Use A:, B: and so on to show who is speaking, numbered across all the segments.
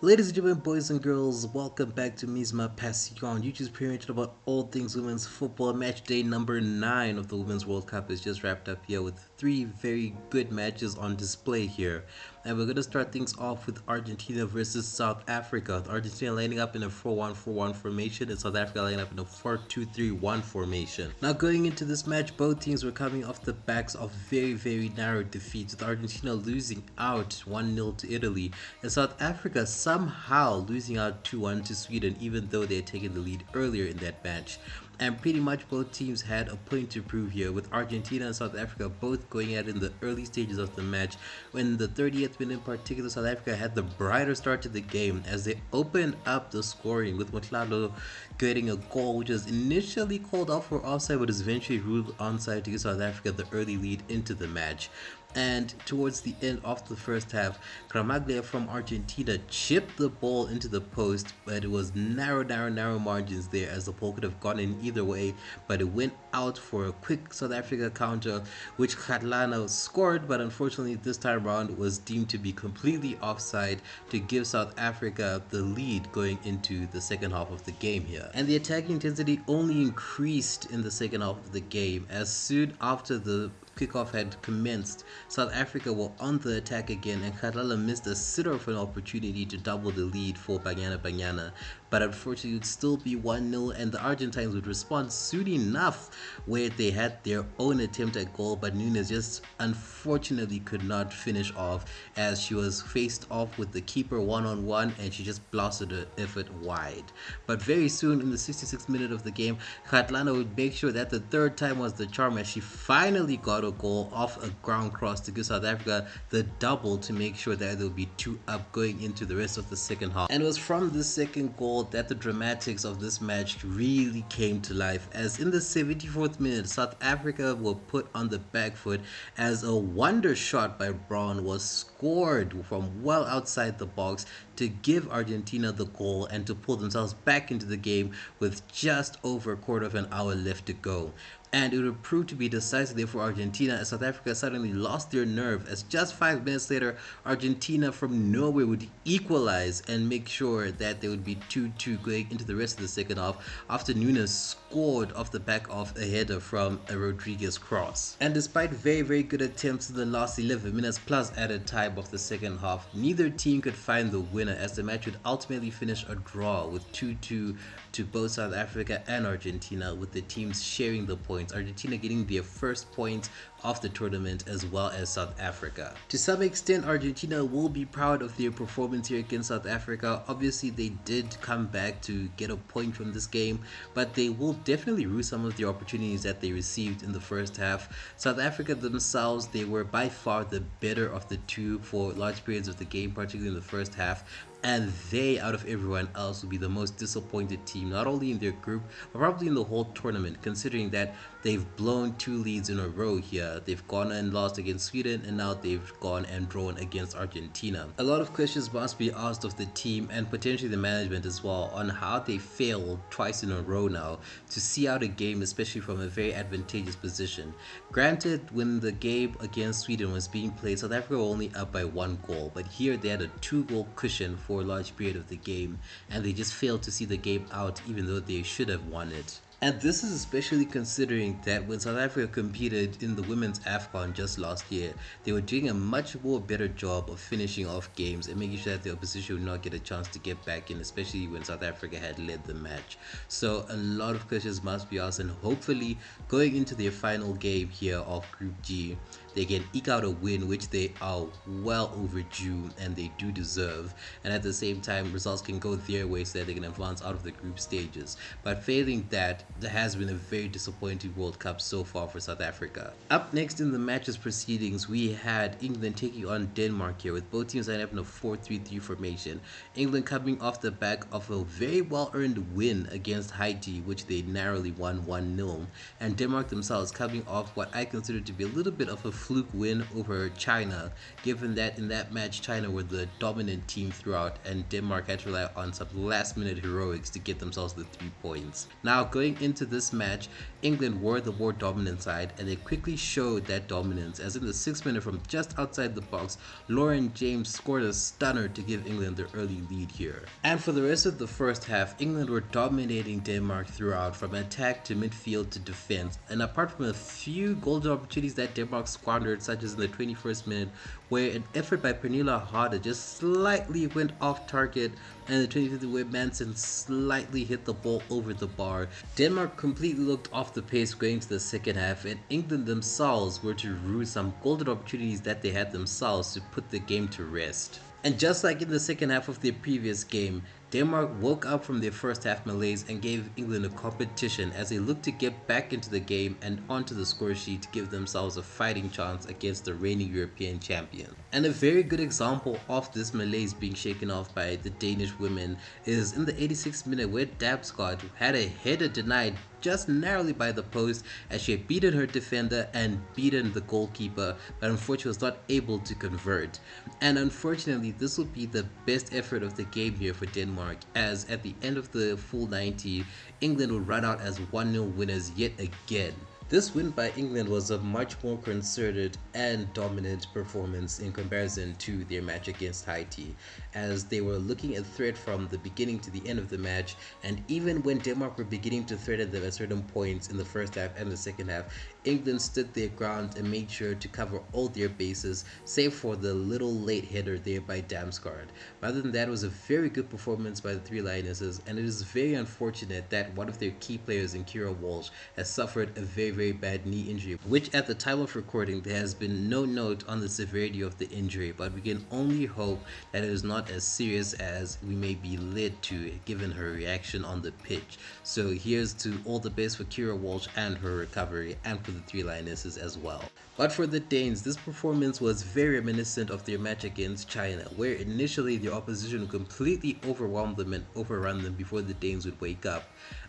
A: Ladies and gentlemen, boys and girls, welcome back to Misma Passion, YouTube's premiere channel about all things women's football. Match day number 9 of the Women's World Cup is just wrapped up here with 3 very good matches on display here. And we're going to start things off with Argentina versus South Africa. Argentina lining up in a 4-1-4-1 formation and South Africa lining up in a 4-2-3-1 formation. Now going into this match, both teams were coming off the backs of very narrow defeats, with Argentina losing out 1-0 to Italy and South Africa somehow losing out 2-1 to Sweden, even though they had taken the lead earlier in that match. And pretty much both teams had a point to prove here, with Argentina and South Africa both going at it in the early stages of the match. When the 30th minute in particular, South Africa had the brighter start to the game as they opened up the scoring, with Motlalo getting a goal which was initially called out for offside but is eventually ruled onside to give South Africa the early lead into the match. And towards the end of the first half, Gramaglia from Argentina chipped the ball into the post, but it was narrow margins there, as the ball could have gone in either way, but it went out for a quick South Africa counter, which Kgatlana scored, but unfortunately this time around was deemed to be completely offside to give South Africa the lead going into the second half of the game here. And the attacking intensity only increased in the second half of the game, as soon after the kickoff had commenced, South Africa were on the attack again, and Kgatlana missed a sitter of an opportunity to double the lead for Banyana, but unfortunately it would still be 1-0, and the Argentines would respond soon enough, where they had their own attempt at goal, but Nunes just unfortunately could not finish off, as she was faced off with the keeper one-on-one and she just blasted her effort wide. But very soon in the 66th minute of the game, Kgatlana would make sure that the third time was the charm, as she finally got a goal off a ground cross to give South Africa the double to make sure that there would be 2 up going into the rest of the second half. And it was from this second goal that the dramatics of this match really came to life, as in the 74th minute, South Africa were put on the back foot as a wonder shot by Brown was scored from well outside the box to give Argentina the goal and to pull themselves back into the game with just over a quarter of an hour left to go. And it would prove to be decisive there for Argentina, as South Africa suddenly lost their nerve, as just 5 minutes later Argentina from nowhere would equalize and make sure that there would be 2-2 going into the rest of the second half, after Nunes scored off the back of a header from a Rodriguez cross. And despite very good attempts in the last 11 minutes plus added time of the second half, neither team could find the winner, as the match would ultimately finish a draw with 2-2 to both South Africa and Argentina, with the teams sharing the points, Argentina getting their first points of the tournament as well as South Africa. To some extent, Argentina will be proud of their performance here against South Africa. Obviously they did come back to get a point from this game, but they will definitely rue some of the opportunities that they received in the first half. South Africa themselves, they were by far the better of the two for large periods of the game, particularly in the first half, and they, out of everyone else, will be the most disappointed team, not only in their group but probably in the whole tournament, considering that they've blown 2 leads in a row here. They've gone and lost against Sweden, and now they've gone and drawn against Argentina. A lot of questions must be asked of the team and potentially the management as well, on how they failed twice in a row now to see out a game, especially from a very advantageous position. Granted, when the game against Sweden was being played, South Africa were only up by 1 goal, but here they had a 2-goal cushion for a large period of the game, and they just failed to see the game out, even though they should have won it. And this is especially considering that when South Africa competed in the women's AFCON just last year, they were doing a much more better job of finishing off games and making sure that the opposition would not get a chance to get back in, especially when South Africa had led the match. So a lot of questions must be asked, and hopefully going into their final game here of Group G, they can eke out a win, which they are well overdue and they do deserve, and at the same time results can go their way so that they can advance out of the group stages. But failing that, there has been a very disappointing World Cup so far for South Africa. Up next in the match's proceedings, we had England taking on Denmark here, with both teams lining up in a 4-3-3 formation. England coming off the back of a very well earned win against Haiti, which they narrowly won 1-0, and Denmark themselves coming off what I consider to be a little bit of a fluke win over China, given that in that match China were the dominant team throughout and Denmark had to rely on some last minute heroics to get themselves the 3 points. Now going into this match, England were the more dominant side and they quickly showed that dominance, as in the 6th minute from just outside the box, Lauren James scored a stunner to give England the early lead here. And for the rest of the first half, England were dominating Denmark throughout, from attack to midfield to defense, and apart from a few golden opportunities that Denmark squandered, such as in the 21st minute where an effort by Pernille Harder just slightly went off target, and the 25th where Manson slightly hit the ball over the bar, Denmark completely looked off the pace going to the second half, and England themselves were to rue some golden opportunities that they had themselves to put the game to rest. And just like in the second half of their previous game, Denmark woke up from their first half malaise and gave England a competition as they looked to get back into the game and onto the score sheet to give themselves a fighting chance against the reigning European champion. And a very good example of this malaise being shaken off by the Danish women is in the 86th minute where Damsgaard had a header denied just narrowly by the post as she had beaten her defender and beaten the goalkeeper, but unfortunately was not able to convert. And unfortunately this will be the best effort of the game here for Denmark, as at the end of the full 90, England would run out as 1-0 winners yet again. This win by England was a much more concerted and dominant performance in comparison to their match against Haiti, as they were looking a threat from the beginning to the end of the match, and even when Denmark were beginning to threaten them at certain points in the first half and the second half, England stood their ground and made sure to cover all their bases, save for the little late header there by Damsgaard. Other than that, it was a very good performance by the three Lionesses, and it is very unfortunate that one of their key players in Keira Walsh has suffered a very bad knee injury, which at the time of recording there has been no note on the severity of the injury, but we can only hope that it is not as serious as we may be led to given her reaction on the pitch. So here's to all the best for Keira Walsh and her recovery, and for the three Lionesses as well. But for the Danes, this performance was very reminiscent of their match against China, where initially their opposition would completely overwhelm them and overrun them before the Danes would wake up.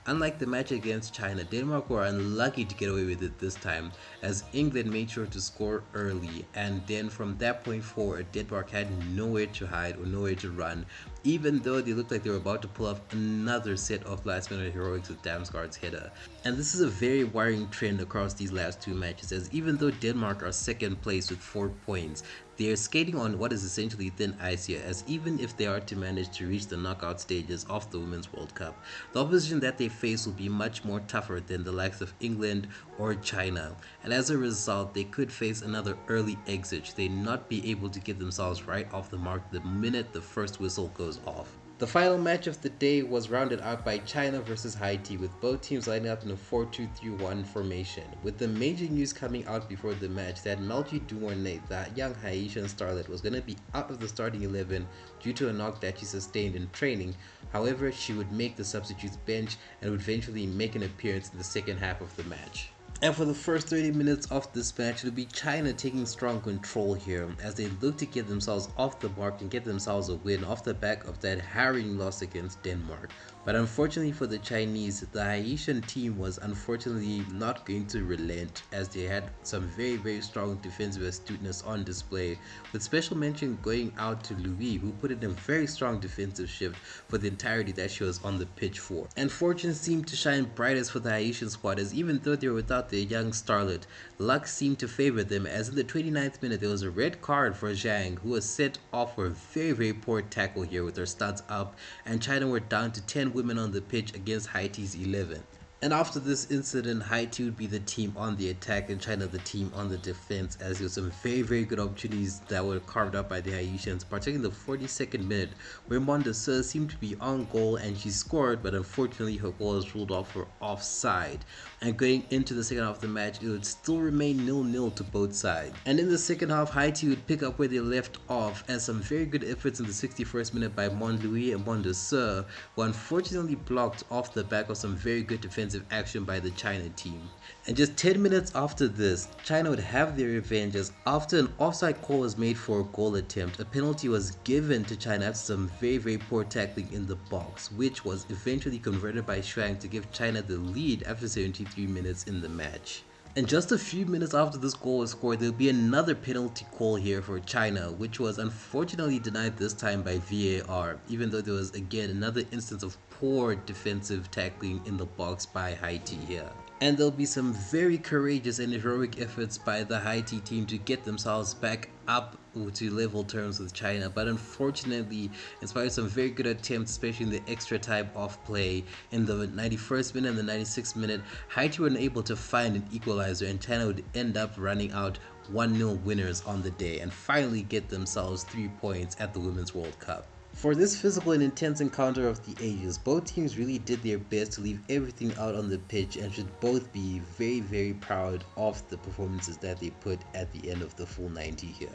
A: Unlike the match against China, Denmark were unlucky to get away with it this time, as England made sure to score early, and then from that point forward, Denmark had nowhere to hide or nowhere to run, even though they looked like they were about to pull off another set of last minute heroics with Damsgaard's header. And this is a very worrying trend across these last two matches, as even though Denmark are second place with 4 points, they are skating on what is essentially thin ice here, as even if they are to manage to reach the knockout stages of the Women's World Cup, the opposition that they face will be much more tougher than the likes of England or China, and as a result they could face another early exit should they not be able to get themselves right off the mark the minute the first whistle goes off. The final match of the day was rounded out by China versus Haiti, with both teams lining up in a 4-2-3-1 formation, with the major news coming out before the match that Melody Dumournet, the young Haitian starlet, was going to be out of the starting 11 due to a knock that she sustained in training. However, she would make the substitutes bench and would eventually make an appearance in the second half of the match. And for the first 30 minutes of this match, it'll be China taking strong control here as they look to get themselves off the mark and get themselves a win off the back of that harrowing loss against Denmark. But unfortunately for the Chinese, the Haitian team was unfortunately not going to relent, as they had some very strong defensive astuteness on display, with special mention going out to Louis, who put in a very strong defensive shift for the entirety that she was on the pitch for. And fortune seemed to shine brightest for the Haitian squad, as even though they were without their young starlet, luck seemed to favor them, as in the 29th minute there was a red card for Zhang, who was sent off for a very poor tackle here with her studs up, and China were down to 10 women on the pitch against Haiti's 11. And after this incident, Haiti would be the team on the attack and China the team on the defense, as there were some very good opportunities that were carved up by the Haitians, particularly in the 42nd minute where Mondesir seemed to be on goal and she scored, but unfortunately her goal was ruled off for offside. And going into the second half of the match, it would still remain 0-0 to both sides. And in the second half, Haiti would pick up where they left off, as some very good efforts in the 61st minute by Montlouis and Mondesir were unfortunately blocked off the back of some very good defensive action by the China team. And just 10 minutes after this, China would have their revenge, as after an offside call was made for a goal attempt, a penalty was given to China after some very poor tackling in the box, which was eventually converted by Shuang to give China the lead after 73 minutes in the match. And just a few minutes after this goal was scored, there'll be another penalty call here for China, which was unfortunately denied this time by VAR, even though there was again another instance of poor defensive tackling in the box by Haiti here. And there'll be some very courageous and heroic efforts by the Haiti team to get themselves back up to level terms with China, but unfortunately, in spite of some very good attempts, especially in the extra time off play in the 91st minute and the 96th minute, Haiti were unable to find an equalizer, and China would end up running out 1-0 winners on the day and finally get themselves 3 points at the Women's World Cup. For this physical and intense encounter of the ages, both teams really did their best to leave everything out on the pitch and should both be very, very proud of the performances that they put at the end of the full 90 here.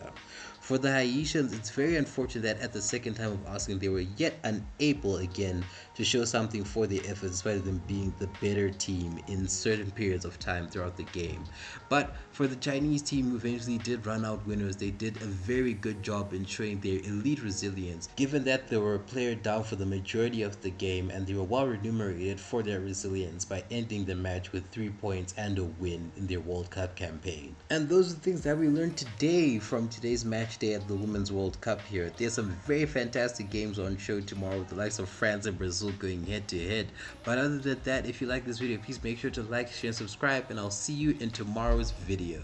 A: For the Haitians, it's very unfortunate that at the second time of asking, they were yet unable again to show something for their efforts, despite them being the better team in certain periods of time throughout the game. But for the Chinese team, who eventually did run out winners, they did a very good job in showing their elite resilience, given that they were a player down for the majority of the game, and they were well remunerated for their resilience by ending the match with 3 points and a win in their World Cup campaign. And those are the things that we learned today from today's match day at the Women's World Cup here. There's some very fantastic games on show tomorrow with the likes of France and Brazil going head to head. But other than that, if you like this video, please make sure to like, share, and subscribe, and I'll see you in tomorrow's video.